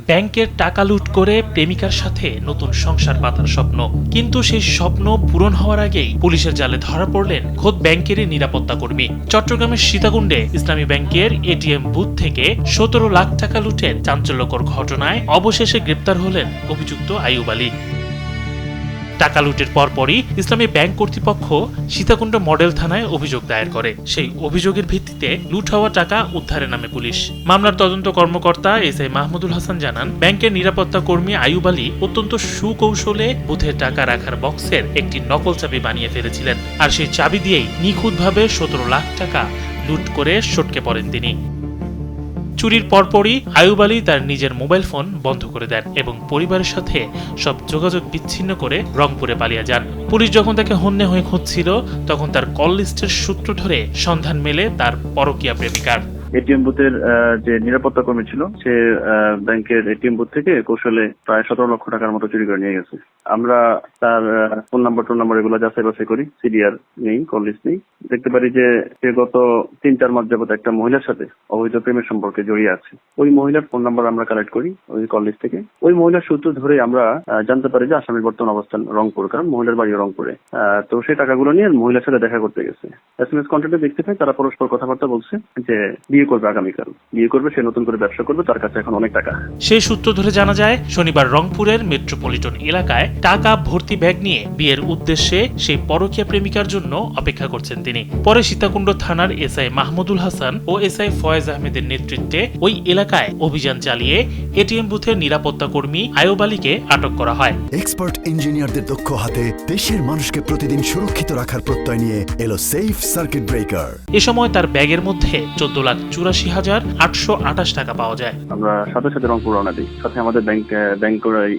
ব্যাংকের টাকা লুট করে প্রেমিকার সাথে নতুন সংসার পাতার স্বপ্ন। কিন্তু সেই স্বপ্ন পূরণ হওয়ার আগেই পুলিশের জালে ধরা পড়লেন খোদ ব্যাংকেরই নিরাপত্তা কর্মী। চট্টগ্রামের সীতাকুণ্ডে ইসলামী ব্যাংকের এটিএম বুথ থেকে ১৭ লাখ টাকা লুটের চাঞ্চল্যকর ঘটনায় অবশেষে গ্রেপ্তার হলেন অভিযুক্ত আইয়ুব আলী। টাকা লুটের পরপরই ইসলামী ব্যাংক কর্তৃপক্ষ সীতাকুণ্ড মডেল থানায় অভিযোগ দায়ের করে। সেই অভিযোগের ভিত্তিতে লুট হওয়া টাকা উদ্ধারে নামে পুলিশ। মামলার তদন্ত কর্মকর্তা এসআই মাহমুদুল হাসান জানান, ব্যাংকের নিরাপত্তা কর্মী আইয়ুব আলী অত্যন্ত সুকৌশলে বুথে টাকা রাখার বক্সের একটি নকল চাবি বানিয়ে ফেলেছিলেন, আর সেই চাবি দিয়েই নিখুঁতভাবে ১৭ লাখ টাকা লুট করে সটকে পড়েন তিনি। চুরির পরপরই আইয়ুব আলী তার নিজের মোবাইল ফোন বন্ধ করে দেন এবং পরিবারের সাথে সব যোগাযোগ বিচ্ছিন্ন করে রংপুরে পালিয়ে যান। পুলিশ যখন তাকে হন্যে হয়ে খুঁজছিল, তখন তার কল লিস্টের সূত্র ধরে সন্ধান মেলে তার পরকীয়া প্রেমিকার। এটিএম বুথের যে নিরাপত্তা কর্মী ছিল, সে ব্যাংকের এটিএম বুথ থেকে কৌশলে প্রায় ১৭ লক্ষ টাকার মতো চুরি করে নিয়ে গেছে। আমরা তার ফোন নাম্বার এগুলো যাচাই বাছাই করি, সিডিআর নেই, কল লিস্ট নেই। দেখতে পারি যে সে গত ৩-৪ মাস যাবত একটা মহিলার সাথে অবৈধ প্রেমের সম্পর্কে জড়িয়ে আছে। ওই মহিলার ফোন নাম্বার আমরা কালেক্ট করি ওই কল লিস্ট থেকে। ওই মহিলার সূত্র ধরে আমরা জানতে পারি যে আসামির বর্তমান অবস্থান রংপুর, কারণ মহিলার বাড়ি রংপুরে। তো সেই টাকাগুলো নিয়ে মহিলার সাথে দেখা করতে গেছে। এসএমএস কন্ট্যাক্টে দেখতে পাই তারা পরস্পর কথাবার্তা বলছে যে বিয়ে করবে, আগামীকাল বিয়ে করবে, সে নতুন করে ব্যবসা করবে, তার কাছে এখন অনেক টাকা। সেই সূত্র ধরে জানা যায়, শনিবার রংপুরের মেট্রোপলিটন এলাকায় টাকা ভর্তি ব্যাগ নিয়ে বিয়ের উদ্দেশ্যে সেই পরকীয়া প্রেমিকার জন্য অপেক্ষা করছেন তিনি। পরে সীতাকুণ্ড থানার এসআই মাহমুদুল হাসান ও এসআই ফয়েজ আহমেদের নেতৃত্বে ওই এলাকায় অভিযান চালিয়ে এটিএম বুথের নিরাপত্তা কর্মী আইয়ুব আলীকে আটক করা হয়। এক্সপার্ট ইঞ্জিনিয়ারদের দক্ষ হাতে দেশের মানুষকে প্রতিদিন সুরক্ষিত রাখার প্রত্যয় নিয়ে এলো সেফ সার্কিট ব্রেকার। এ সময় তার ব্যাগের মধ্যে ১৪,৮৪,৮২৮ টাকা পাওয়া যায়। আমরা সাথে সাথে রংপুর রওনা দিই। সাথে আমাদের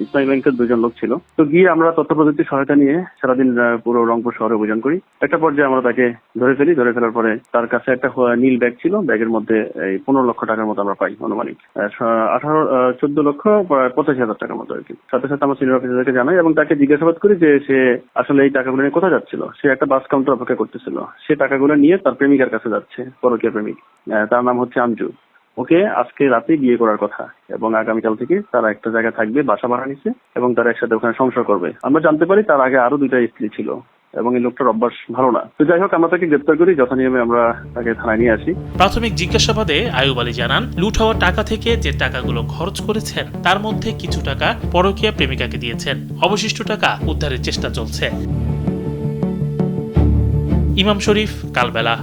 ইসলামী ব্যাংকের ২ জন লোক ছিল। তো গিয়ে আমরা তথ্য প্রযুক্তি সহায়তা নিয়ে সারাদিন পুরো রংপুর শহরে অভিযান করি। একটা পর্যায়ে আমরা তাকে ধরে ফেলি। ধরে ফেলার পরে তার কাছে একটা নীল ব্যাগ ছিল, ব্যাগের মধ্যে ১৫ লক্ষ টাকার মতো আমরা পাই, আনুমানিক ১৪,৮৫,০০০ টাকার মতো আর কি। সাথে সাথে আমরা সিনিয়র অফিসারকে জানাই এবং তাকে জিজ্ঞাসাবাদ করি যে সে আসলে এই টাকাগুলো নিয়ে কোথায় যাচ্ছিল। সে একটা বাস কাউন্টার অপেক্ষা করতেছিল। সে টাকাগুলো নিয়ে তার প্রেমিকার কাছে যাচ্ছে, পরকীয়া প্রেমিক। তার নাম হচ্ছে আঞ্জু। ওকে আজকে রাতে বিয়ে করার কথা এবং আগামীকাল থেকে তারা একটা জায়গায় থাকবে, বাসা ভাড়া নিচ্ছে এবং তারা একসাথে ওখানে সংসার করবে। আমরা জানতে পারি তার আগে আরো 2টা স্ত্রী ছিল এবং এই লোকটার অভ্যাস ভালো না। তো যাই হোক, আমরা তাকে গ্রেপ্তার করি, যথানিয়মে আমরা তাকে থানায় নিয়ে আসি। প্রাথমিক জিজ্ঞাসাবাদে আইয়ুব আলী জানান, লুট হওয়া টাকা থেকে যে টাকাগুলো খরচ করেছেন তার মধ্যে কিছু টাকা পরকীয়া প্রেমিকাকে দিয়েছেন। অবশিষ্ট টাকা উদ্ধারের চেষ্টা চলছে। ইমাম শরীফ, কালবেলা।